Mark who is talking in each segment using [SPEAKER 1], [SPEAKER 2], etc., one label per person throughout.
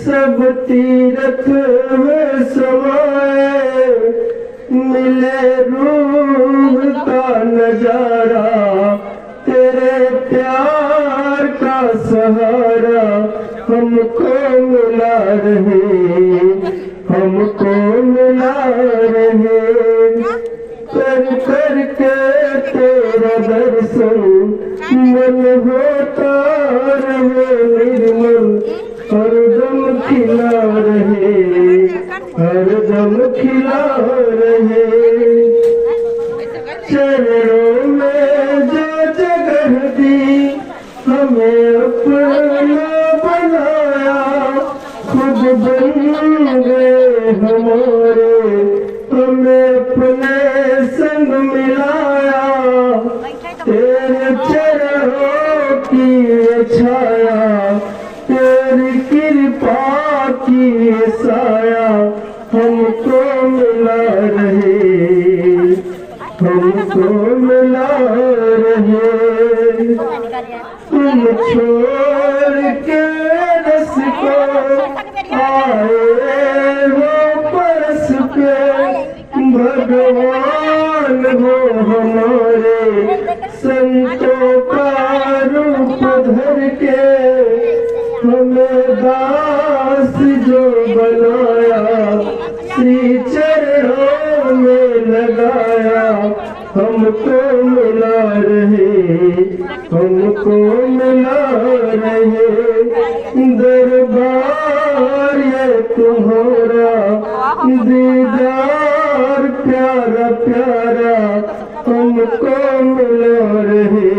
[SPEAKER 1] सब जब तीरथ में समाए मिले रूह का नजारा, तेरे प्यार का सहारा हमको मिला रहे, हमको मिला रहे। कर कर के तेरा दर्शन मन होता रहे निर्मल, हरदम खिला रहे, हरदम खिला रहे। चरणों में जो जगह दी हमें अपना बनाया, खुद बन गए हमारे, हमें अपने संग मिलाया। तेरे चरणों की छाया, तेरी कृपा की साया हमको मिला रहे, हमको मिला रहे। तुम छोड़ के रस को आए हो परस पे, भगवान हो हमारे संतों का रूप धर के, हमें दास जो बनाया श्री चरणों में लगाया। हमको मिला रहे, हमको मिला रहे। दरबार ये तुम्हारा दीदार प्यारा प्यारा, हमको मिला रहे,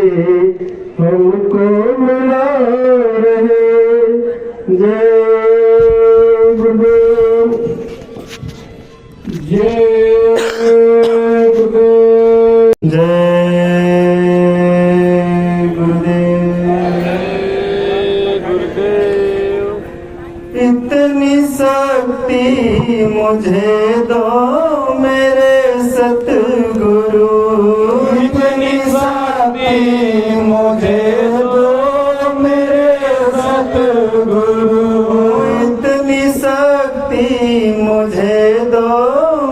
[SPEAKER 1] हमको मिला रहे। जय गुरुदेव, जय गुरुदेव, जय गुरुदेव। इतनी शक्ति मुझे दो मेरे सतगुरु, इतनी शक्ति मुझे दो मेरे सतगुरु, इतनी शक्ति मुझे दो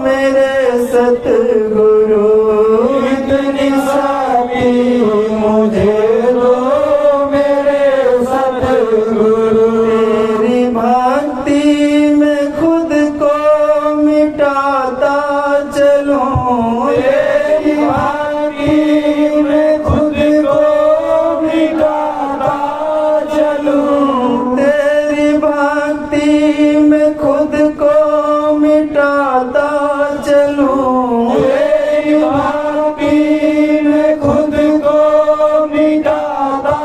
[SPEAKER 1] मेरे सतगुरु, इतनी शक्ति मुझे दो मेरे सतगुरु। तेरी भक्ति में खुद को मिटाता चलूं, तेरी भक्ति में खुद को मिटाता चलूं, तेरी भक्ति में खुद को मिटाता चलूं, तेरी भक्ति में खुद को मिटाता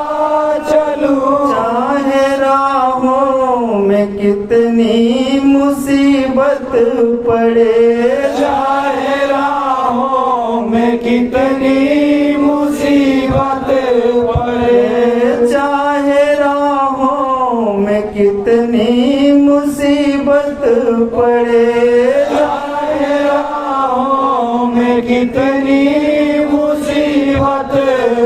[SPEAKER 1] चलूं। चाहे राहों में कितनी मुसीबत पड़े, चाहे राहों में कितनी मुसीबत पड़े, चाहे राहों में कितनी मुसीबत पड़े, चाहे राहों में कितनी मुसीबत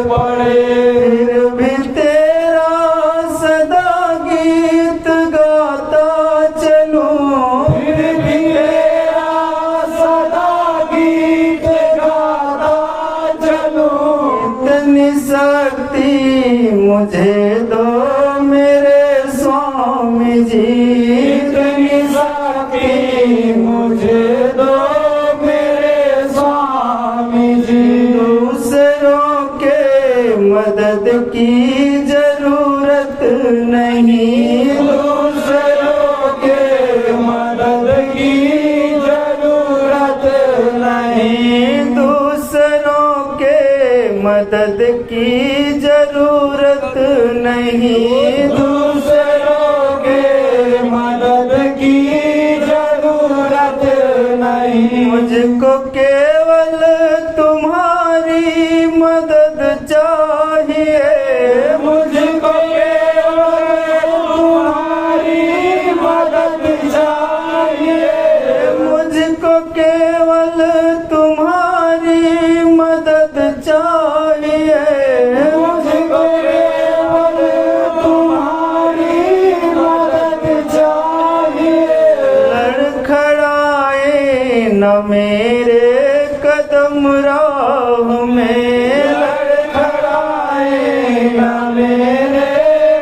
[SPEAKER 1] पड़े, फिर भी तेरा सदा गीत गाता चलूं, फिर भी तेरा सदा गीत गाता चलूं। इतनी शक्ति मुझे दो मेरे स्वामी जी, इतनी शक्ति मुझे दो मेरे स्वामी जी। दूसरों के मदद की जरूरत नहीं, दूसरों के मदद की जरूरत नहीं, दूसरों के मदद की जरूरत नहीं, दूसरों के मदद की जरूरत नहीं। मुझको केवल तुम्हारी मदद चाहिए, मुझको केवल तुम्हारी मदद चाहिए, मुझको केवल तुम्हारी मदद चाहिए, मुझको केवल मेरे कदम राह में लड़खड़ाए, न मेरे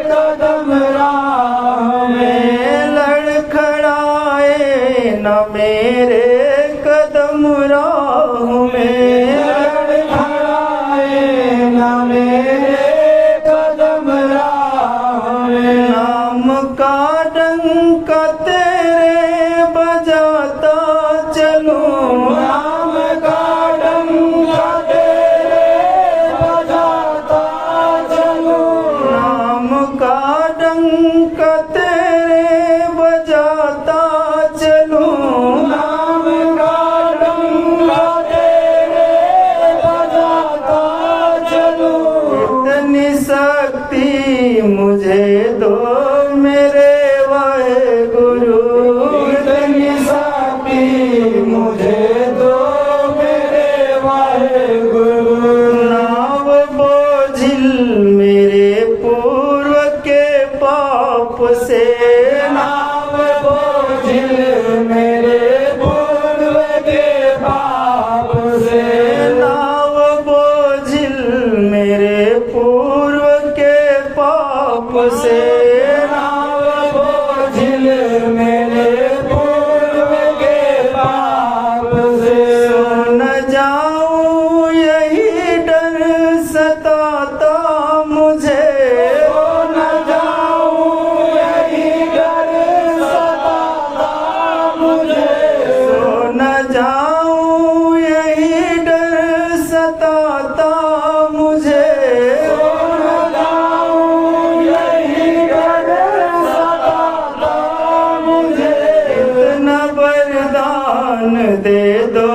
[SPEAKER 1] कदम राह में लड़खड़ाए, न मेरे कदम राह में लड़खड़ाए, न मेरे कदम राह में। नाम का डंका तेरे बजाता चलूं, नाम का डंका तेरे बजाता चलूं, नाम का डंका तेरे बजाता चलूं, नाम का डंका तेरे बजाता चलूं। इतनी शक्ति मुझे दो मेरे वाहेगुरु, इतनी शक्ति मुझे दो मेरे वाहेगुरु। नाव बोझिल मेरे पूर्व के पाप से, नाव बोझिल मेरे पूर्व के पाप से, नाव बोझिल मेरे पूर्व के पाप से, नाव बोझिल मेरे पूर्व के पाप से। सो न जाऊं यही डर सताता मुझे, सो न जाऊं यही डर सताता मुझे, सो न जाऊं यही डर सताता मुझे, सो न जाऊं यही डर सताता मुझे। इतना वरदान दे दो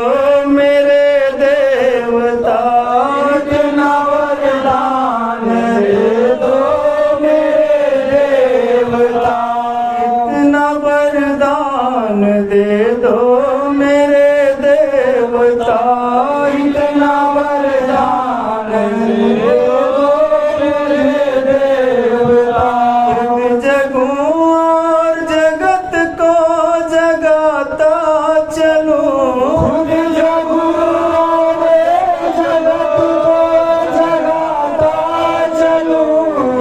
[SPEAKER 1] मेरे देवता, इतना वरदान दे दो मेरे देवता, इतना वरदान दे दो मेरे देवता, इतना वरदान दे दो मेरे देवता। जगूं और जगत को जगाता चलूं, खुद जगूं और जगत को जगाता चलूं।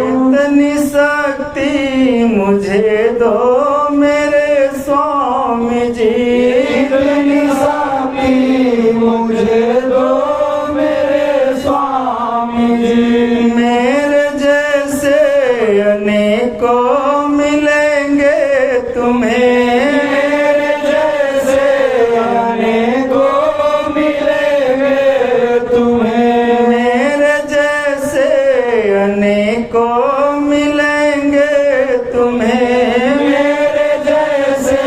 [SPEAKER 1] इतनी शक्ति मुझे दो मेरे स्वामी जी, इतनी शक्ति मुझे दो मेरे स्वामी जी। मेरे जैसे अनेकों मिलेंगे तुम्हें, मेरे जैसे अनेकों मिलेंगे तुम्हें, मेरे जैसे अनेकों मिलेंगे तुम्हें, मेरे जैसे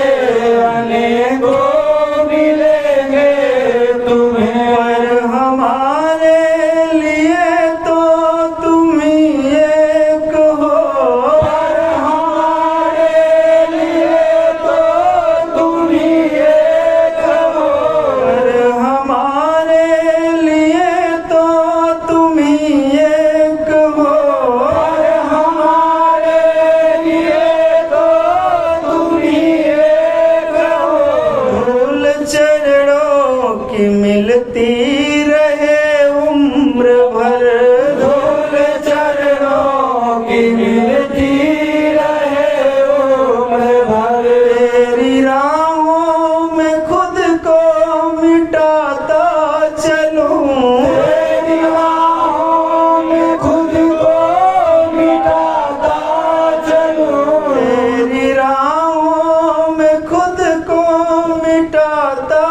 [SPEAKER 1] अनेकों मिलेंगे तुम्हें। पर हमारे लिए तो तुम ही एक हो, पर हमारे लिए तो तुम ही एक हो, पर हमारे लिए तो तुम ही एक हो, पर हमारे लिए तो तुम ही एक हो। धूल चरणों की मिलती रहे उम्र भर, धूल चरणों की मिलती रहे उम्र भर। तेरी राहों में खुद को मिटाता चलूं, तेरी राहों में खुद को मिटाता चलूं, तेरी राहों में खुद को मिटाता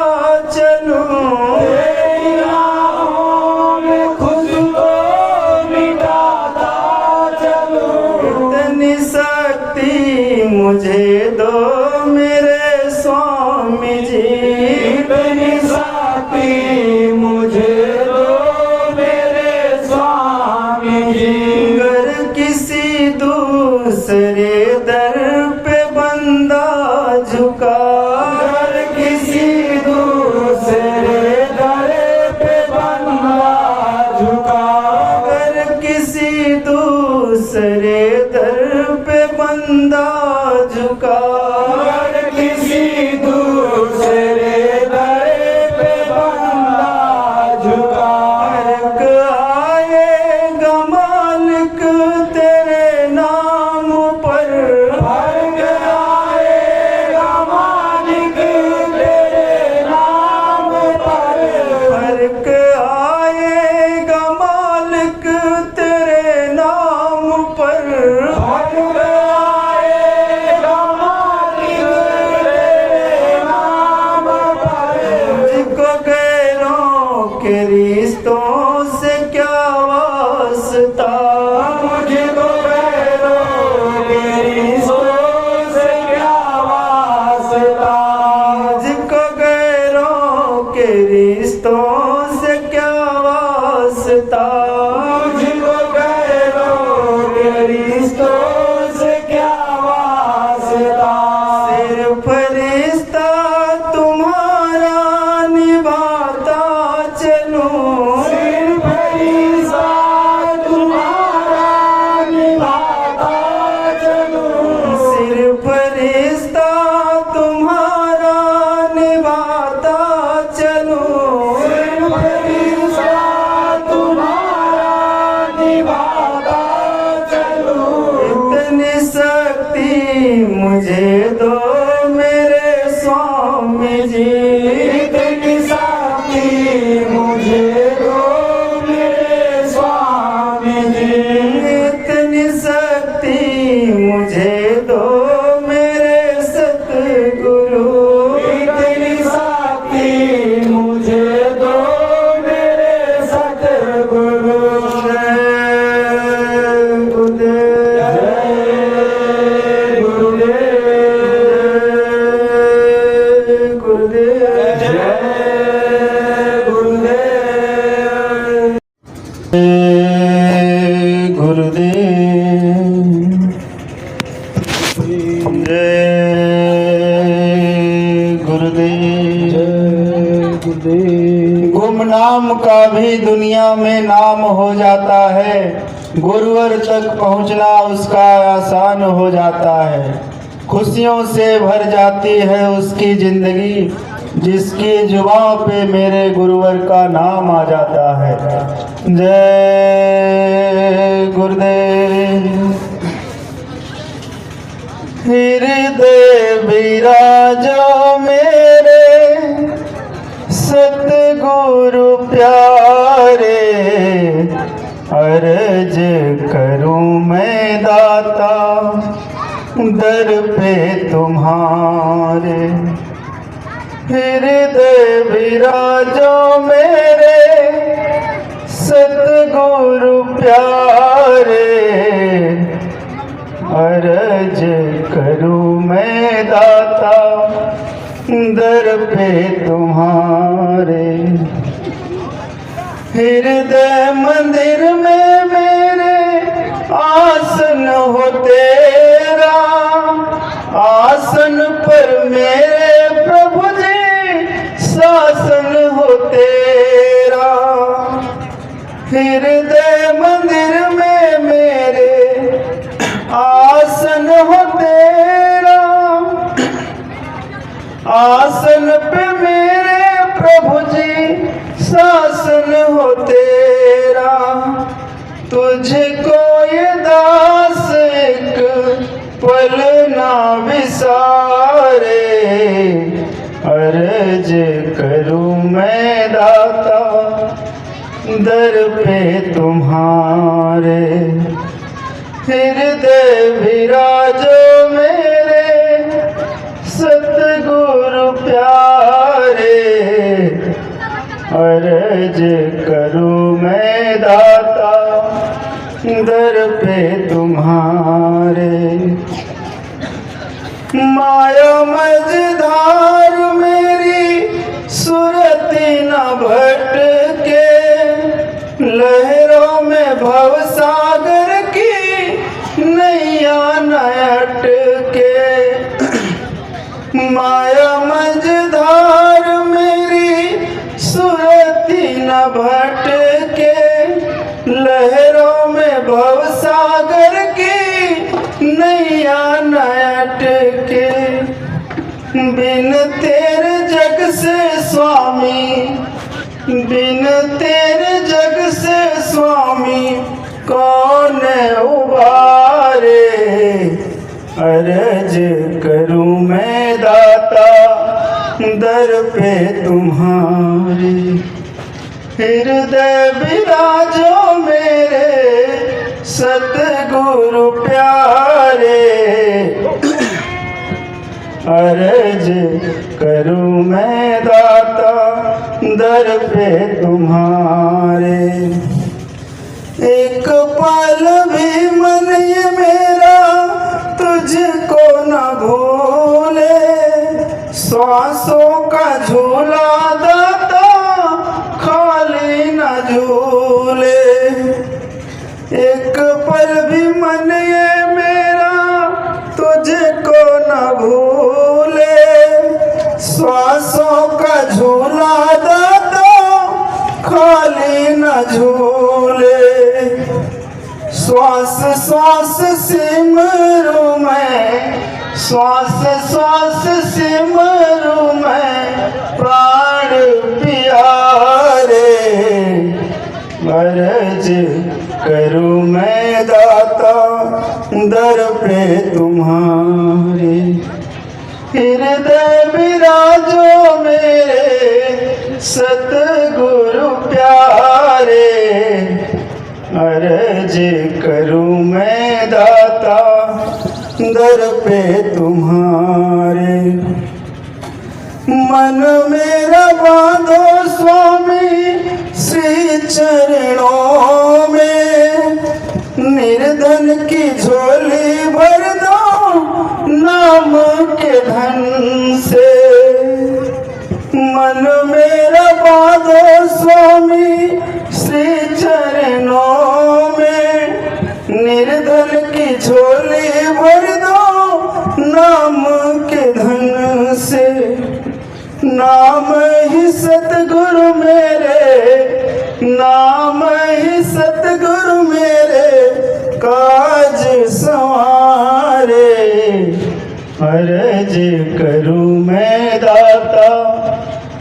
[SPEAKER 1] चलूं, तेरी राहों में खुद को मिटाता चलूं। इतनी शक्ति मुझे दो मेरे स्वामी जी, इतनी शक्ति मुझे दो मेरे स्वामी जी। अगर किसी दूसरे दर पे बंदा झुका, अगर किसी दूसरे दर पे बंदा झुका, अगर किसी दूसरे दर पे बंदा झुका, अगर किसी दूसरे दर के रिश्तों से क्या वास्ता,
[SPEAKER 2] मुझको गैरों के रिश्तों से क्या वास्ता,
[SPEAKER 1] मुझको गैरों के रिश्तों से क्या वास्ता,
[SPEAKER 2] मुझको गैरों के रिश्तों से क्या वास्ता,
[SPEAKER 1] सिर्फ रिश्ता तुम्हारा निभाता चलूं,
[SPEAKER 2] सिर्फ रिश्ता तुम्हारा निभाता चलूं,
[SPEAKER 1] सिर्फ रिश्ता तुम्हारा निभाता चलूं,
[SPEAKER 2] सिर्फ रिश्ता तुम्हारा निभाता चलूं,
[SPEAKER 1] इतनी शक्ति मुझे दो मेरे स्वामी जी,
[SPEAKER 2] इतनी शक्ति मुझे दो मेरे स्वामी जी,
[SPEAKER 1] इतनी शक्ति मुझे दो मेरे सतगुरु,
[SPEAKER 2] इतनी शक्ति मुझे दो मेरे सतगुरु,
[SPEAKER 1] जय गुरुदेव,
[SPEAKER 2] जय गुरुदेव,
[SPEAKER 1] जय गुरुदेव,
[SPEAKER 2] जय गुरुदेव,
[SPEAKER 1] जय गुरुदेव, जय गुरुदेव। गुमनाम का भी दुनिया में नाम हो जाता है, गुरुवर तक पहुंचना उसका आसान हो जाता है, खुशियों से भर जाती है उसकी जिंदगी, जिसकी जुबां पे मेरे गुरुवर का नाम आ जाता है। जय गुरुदेव। हृदय विराजो मेरे सतगुरु प्यारे, अर्ज करूं मैं दाता दर पे तुम्हारे, हृदय विराजो मेरे सतगुरु प्यारे, अर्ज करूं मैं दाता दर पे तुम्हारे, हृदय मंदिर में मेरे आसन हो तेरा, आसन पर मेरे प्रभु जी शासन हो तेरा, हृदय मंदिर में मेरे आसन हो तेरा, आसन पे मेरे प्रभु जी शासन हो तेरा, तुझको ये दास एक पल ना विसारे, अर्ज करूं मैं दाता दर पे तुम्हारे, हृदय विराजो मेरे सतगुरु प्यारे, अर्ज करूं मैं दाता दर पे तुम्हारे, माया मझधार मेरी सुरती न भटके, लहरों में भवसागर की नैया न अटके, माया मझधार मेरी सुरती न भटके, लहरों में भवसागर की नैया न अटके, बिन तेरे जग से स्वामी, बिन तेरे जग से स्वामी कौन उबारे, अर्ज करूं मैं दाता दर पे तुम्हारी, हृदय विराजो मेरे सतगुरु प्यारे, अर्ज करूं मैं दाता दर पे तुम्हारे। एक पल भी मन ये मेरा तुझको न भूले, श्वासों का झूला दाता खाली न झूले। एक पल भी मन ये मेरा तुझको न भूले, श्वासों का झूला दाता खाली न झूले। श्वास श्वास सिमरूं मैं, श्वास श्वास सिमरूं मैं प्राण प्यारे। अर्ज करूं मैं दाता दर पे तुम्हारे। हृदय विराजो मेरे सतगुरु प्यारे। अर्ज करूं मैं दाता दर पे तुम्हारे। मन मेरा बांधो स्वामी श्री चरणों में, निर्धन की झोली भर दो नाम के धन से। मन मेरा बांधो स्वामी श्री चरणों में, निर्धन की झोली भर दो नाम के धन से। नाम ही सतगुरु मेरे, नाम ही सतगुरु मेरे काज संवारे। अर्ज करूं मैं दाता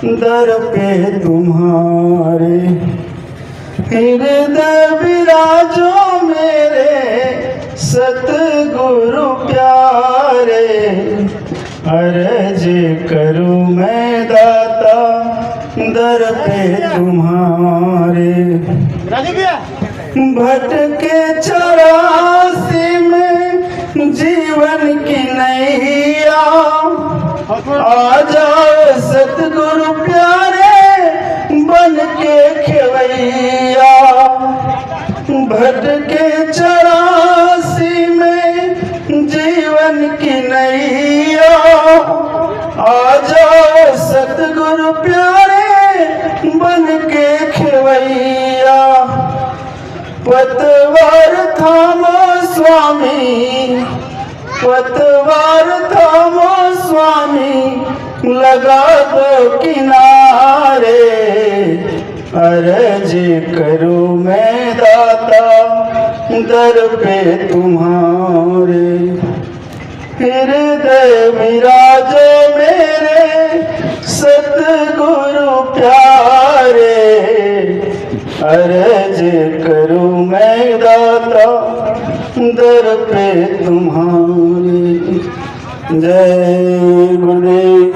[SPEAKER 1] दर पे तुम्हारे। हृदय विराजो मेरे सतगुरु प्यारे। अर्ज करूं मैं दाता दर पे तुम्हारे। भटके 84 में जीवन की नैया, आ जाओ सतगुरु प्यारे बन के खेवैया। भटके 84 में जीवन की नैया, आ जाओ सतगुरु प्यारे बन के खेवैया। पतवार थामो स्वामी, पतवार थामो स्वामी लगा दो किनारे। अर्ज करूं मैं दाता दर पे तुम्हारे। हृदय विराजो मेरे सतगुरु प्यारे। अर्ज करूं मैं दाता दर पे तुम्हारे। जय गुरुदेव।